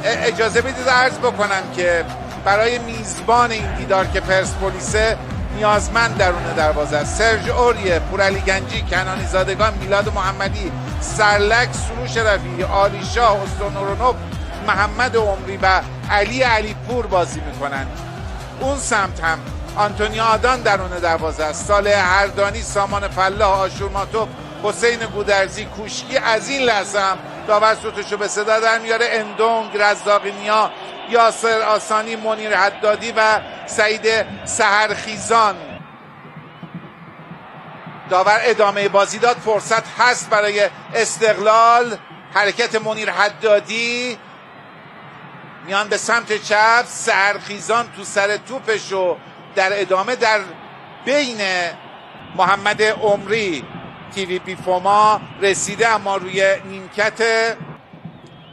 اجازه بدید عرض بکنم که برای میزبان این دیدار که پرسپولیسه نیازمند درون دروازه است. سرژ اوریه، پورعلی گنجی، کنانی زادگان، میلاد محمدی، سرلک، سروش رفیعی، عالی شاه، استونورونوف، محمد عمری و علی پور بازی میکنند. اون سمت هم آنتونیا آدان درون دروازه است. صالح هردانی، سامان فلاح، آشور ماتوف، حسین گودرزی، کوشکی. از این لحظه هم داور سوتشو به صدا در میاره. اندونگ، رزاقی نیا، یاسر آسانی، منیر حدادی و سعید سحرخیزان. داور ادامه بازی داد. فرصت هست برای استقلال. حرکت منیر حدادی، میان به سمت چپ. سحرخیزان تو سر توپشو در ادامه در بین محمد عمری تی وی پی فوما رسیده، اما روی نیمکت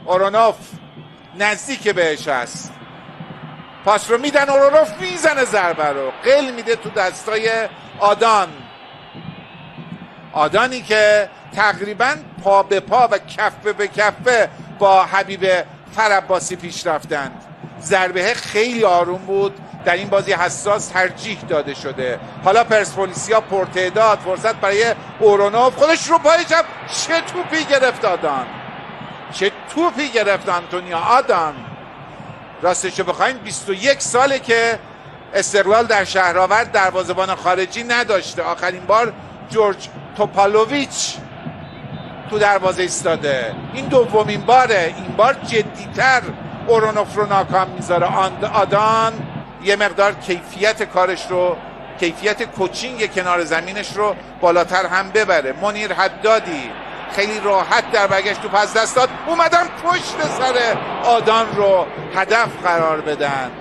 اورونوف نزدیک بهش هست. پاس رو میدن، اورونوف میزنه ضربه رو، قل میده تو دستای آدانی که تقریبا پا به پا و کف به کف با حبیب فرعباسی پیش رفتند. ضربه خیلی آروم بود، در این بازی حساس ترجیح داده شده. حالا پرسپولیسیا پرتعداد، فرصت برای اورونوف، خودش رو پای چپ. چه توپی گرفت آدان، چه توپی گرفت آنتونیا آدان. راستشو بخواین 21 ساله که استقلال در شهرآورد دروازه‌بان خارجی نداشته. آخرین بار جورج توپالوویچ تو دروازه ایستاده، این دومین باره. این بار جدی‌تر اورونوف رو ناکام میذاره. آدان یه مقدار کیفیت کارش رو، کیفیت کوچینگ کنار زمینش رو بالاتر هم ببره. منیر حدادی خیلی راحت در برگشت توپ از دست داد، اومدن پشت سر آدان رو هدف قرار بدن.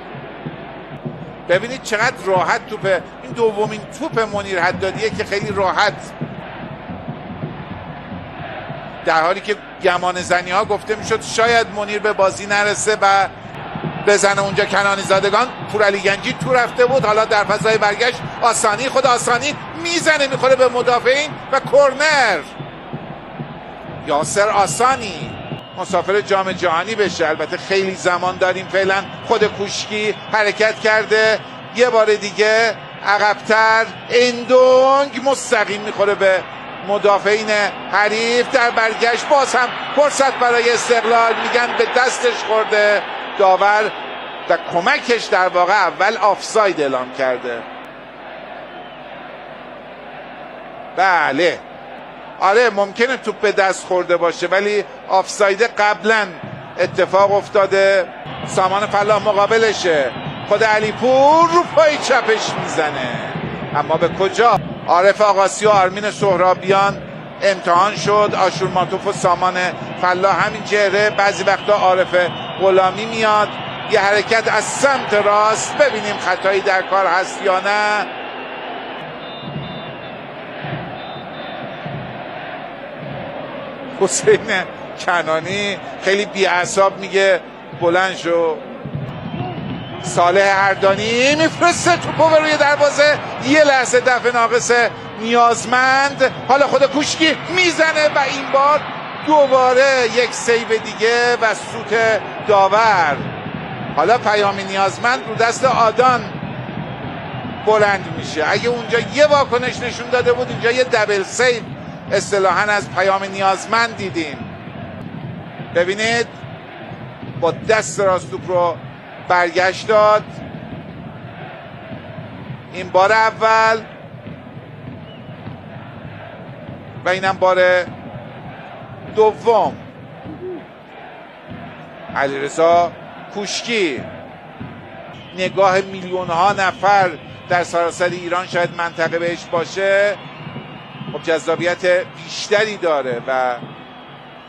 ببینید چقدر راحت توپه. این دومین توپ منیر حدادیه که خیلی راحت، در حالی که گمان زنی ها گفته میشد شاید منیر به بازی نرسه و بزنه اونجا. کنانی زادگان، پورعلی گنجی تو رفته بود، حالا در فضای برگشت آسانی، خود آسانی میزنه، میخوره به مدافعین و کرنر. یاسر آسانی مسافر جام جهانی بشه، البته خیلی زمان داریم فعلا. خود کوشکی حرکت کرده، یه بار دیگه عقبتر. اندونگ مستقیم میخوره به مدافعین حریف. در برگشت باز هم فرصت برای استقلال، میگن به دستش خورده. داور در کمکش در واقع اول آفساید اعلام کرده. بله آره ممکنه توپ به دست خورده باشه، ولی آفساید قبلا اتفاق افتاده. سامان فلاح مقابلشه، خود علی پور رو پای چپش میزنه، اما به کجا؟ عارف آقاسی و آرمین سهرابیان امتحان شد. آشور ماتوف و سامان فلاح همین چهره. بعضی وقتا عارف غلامی میاد، یه حرکت از سمت راست، ببینیم خطایی در کار هست یا نه. حسین کنانی خیلی بی‌اعصاب میگه بلند شو. صالح هردانی میفرسته توپو به روی دروازه، یه لحظه دفع ناقص نیازمند. حالا خود کوشکی میزنه و این بار دوباره یک سیو دیگه و سوت داور. حالا پیام نیازمند رو دست آدان بلند میشه. اگه اونجا یه واکنش نشون داده بود، اینجا یه دبل سیو اصطلاحاً از پیام نیازمند دیدیم. ببینید با دست راست توپ رو برگشت داد. این بار اول و اینم بار دوم. علیرضا کوشکی، نگاه میلیون ها نفر در سراسر ایران، شاید منطقه بهش باشه، خب جذابیت بیشتری داره و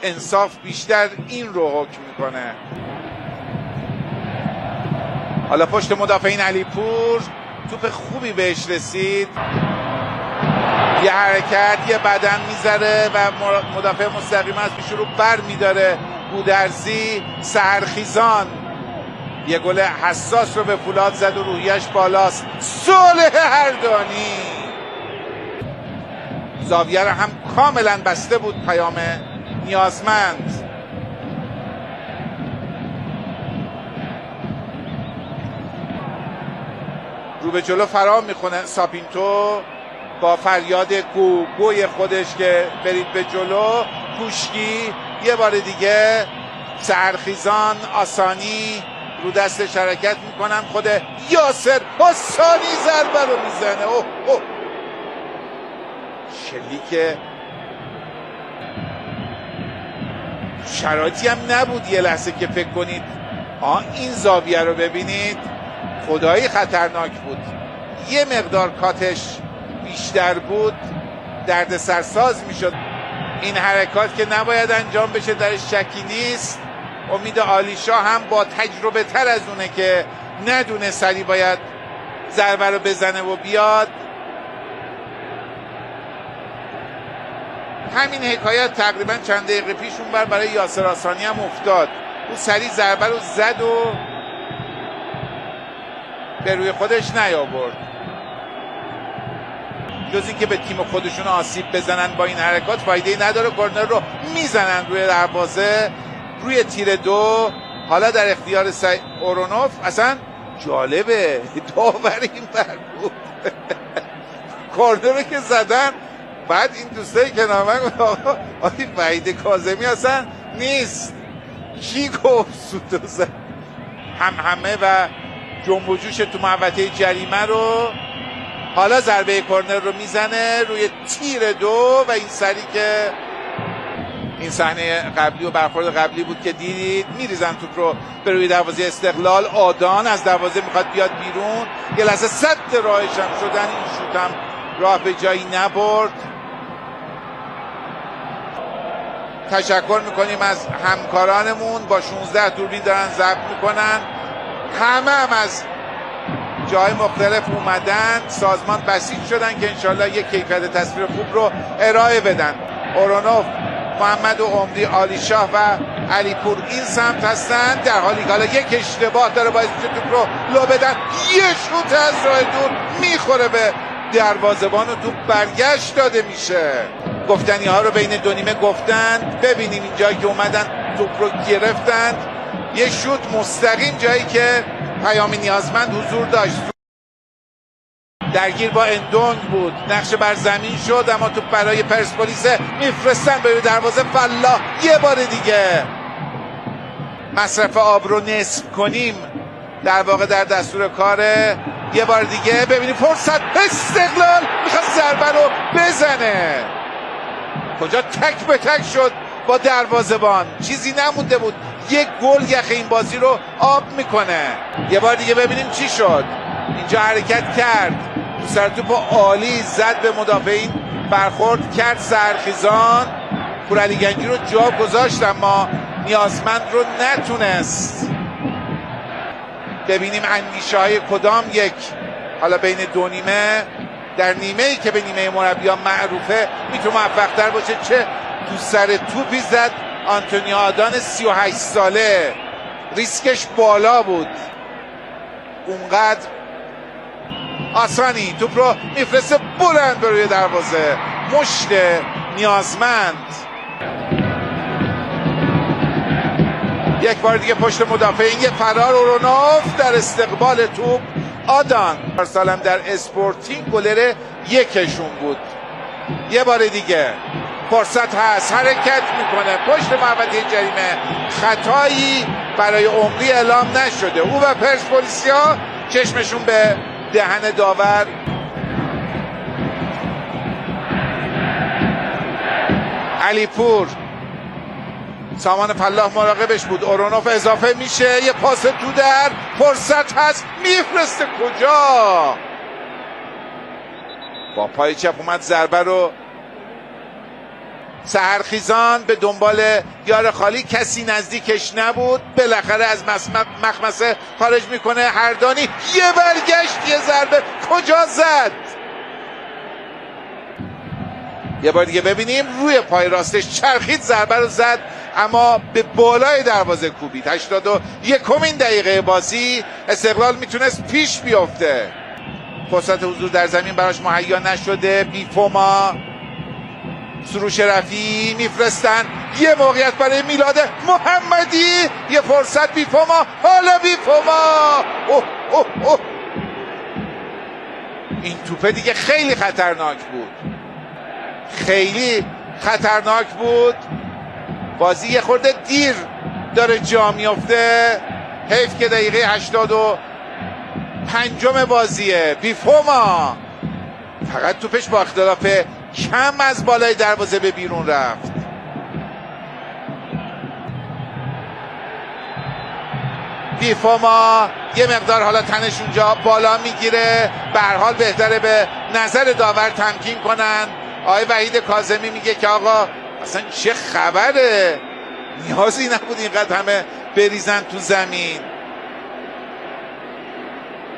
انصاف بیشتر این رو حکم میکنه. حالا پشت مدافعین علی پور، توپ خوبی بهش رسید، یه حرکت، یه بدن میذاره و مدافع مستقیم از پیش رو بر میداره. گودرزی، سحرخیزان یه گل حساس رو به فولاد زد و روحیش بالاست. صالح هردانی زاویه رو هم کاملا بسته بود پیام نیازمند. رو به جلو فرار میکنه ساپینتو با فریاد گوی خودش که برید به جلو. کوشکی یه بار دیگه، سحرخیزان، آسانی رو دستش حرکت میکنن. خود یاسر آسانی ضربه رو میزنه. اوه اوه، شلیک شرایطی هم نبود یه لحظه که فکر کنید این زاویه رو ببینید، خدایی خطرناک بود. یه مقدار کاتش بیشتر بود درد سرساز میشد. این حرکات که نباید انجام بشه درش شکی نیست. امید عالیشاه هم با تجربه تر از اونه که ندونه سری باید ضربه رو بزنه و بیاد. همین حکایت تقریبا چند دقیقه پیش اون برای یاسر آسانی هم افتاد. او سری ضربه رو زد و به روی خودش نیاورد. جز این که به تیم خودشون آسیب بزنن با این حرکات فایده نداره. کورنر رو میزنن روی دروازه، روی تیر 2. حالا در اختیار اورونوف. اصلا جالبه داور این بر بود کورنر رو که زدن، بعد این دوستایی که نامه آقا وحید کاظمی اصلا نیست، کی گفت سوتو زد؟ همه و جنب و جوش تو محوطه جریمه رو. حالا ضربه کورنر رو میزنه روی تیر 2 و این سری که این صحنه قبلی و برخورد قبلی بود که دیدید، میریزن توپ رو به روی دروازه استقلال. آدان از دروازه میخواد بیاد بیرون، یه لحظه صد راهش هم شدن، این شوت هم راه به جایی نبرد. تشکر میکنیم از همکارانمون، با 16 دوربین دارن ضبط میکنن، همه هم از جای مختلف اومدن، سازمان بسیج شدن که انشالله یک کیفیت تصویر خوب رو ارائه بدن. اورونوف، محمد و عمری، عالیشاه و علیپور این سمت هستن، در حالی که حالا یک اشتباه داره باعث میشه توپ رو لو بدن. یه شوت از راه دور میخوره به دروازه‌بان و توپ برگشت داده میشه. گفتنی ها رو بین دو نیمه گفتن. ببینیم اینجا که اومدن توپ رو گرفتن، یه شوت مستقیم جایی که پیام نیازمند حضور داشت، درگیر با اندونگ بود، نقشه بر زمین شد، اما توپ برای پرسپولیس میفرستن به دروازه فلاح. یه بار دیگه مصرف آب رو نصف کنیم در واقع در دستور کاره. یه بار دیگه ببینیم فرصت، استقلال میخواد ضربه رو بزنه، کجا تک به تک شد با دروازه‌بان، چیزی نمونده بود. یک گل یخ این بازی رو آب میکنه. یه بار دیگه ببینیم چی شد. اینجا حرکت کرد، سر توپ عالی زد به مدافعین، برخورد کرد سحرخیزان، پورعلی گنجی رو جا گذاشت اما نیازمند رو نتونست. ببینیم اندیشه های کدام یک حالا بین دو نیمه، در نیمه ای که به نیمه مربیان معروفه میتونه موفق تر باشه. چه تو سر توپی زد آنتونیو آدان 38 ساله، ریسکش بالا بود. اونقدر آسانی توپ رو میفرسته بلند به روی دروازه، مشت نیازمند. یک بار دیگه پشت مدافعین، یه فرار اورونوف در استقبال توپ. آدان سالم در اسپورتینگ گلر یکشون بود. یه بار دیگه فرصت هست، حرکت میکنه پشت محوطه جریمه، خطایی برای عمری اعلام نشده. او و پرسپولیسیا چشمشون به دهن داور. علیپور، سامان فلاح مراقبش بود، اورونوف اضافه میشه، یه پاس تو در، فرصت هست، میفرسته کجا؟ با پای چپ اومد ضربه رو. سحرخیزان به دنبال یار خالی، کسی نزدیکش نبود، بالاخره از مخمسه خارج میکنه. هردانی یه برگشت، یه ضربه، کجا زد؟ یه بار دیگه ببینیم، روی پای راستش چرخید، ضربه رو زد اما به بالای دروازه کوبید. 81 دقیقه بازی، استقلال میتونست پیش بیفته. فرصت حضور در زمین براش مهیا نشده. بیفوما، سروش رفی میفرستن، یه موقعیت برای میلاد محمدی، یه فرصت. بیفوما، حالا بیفوما، اوه اوه اوه، این توپه دیگه خیلی خطرناک بود، خیلی خطرناک بود. بازی یه خورده دیر داره جا میفته. حیف که دقیقه 85 بازیه. بیفوما فقط توپش با اختلاف کم از بالای دروازه به بیرون رفت. بیفوما یه مقدار حالا تنش اونجا بالا میگیره. به هر حال بهتره به نظر داور تمکین کنن. آقای وحید کاظمی میگه که آقا اصلا چه خبره، نیازی نبود اینقدر همه بریزن تو زمین.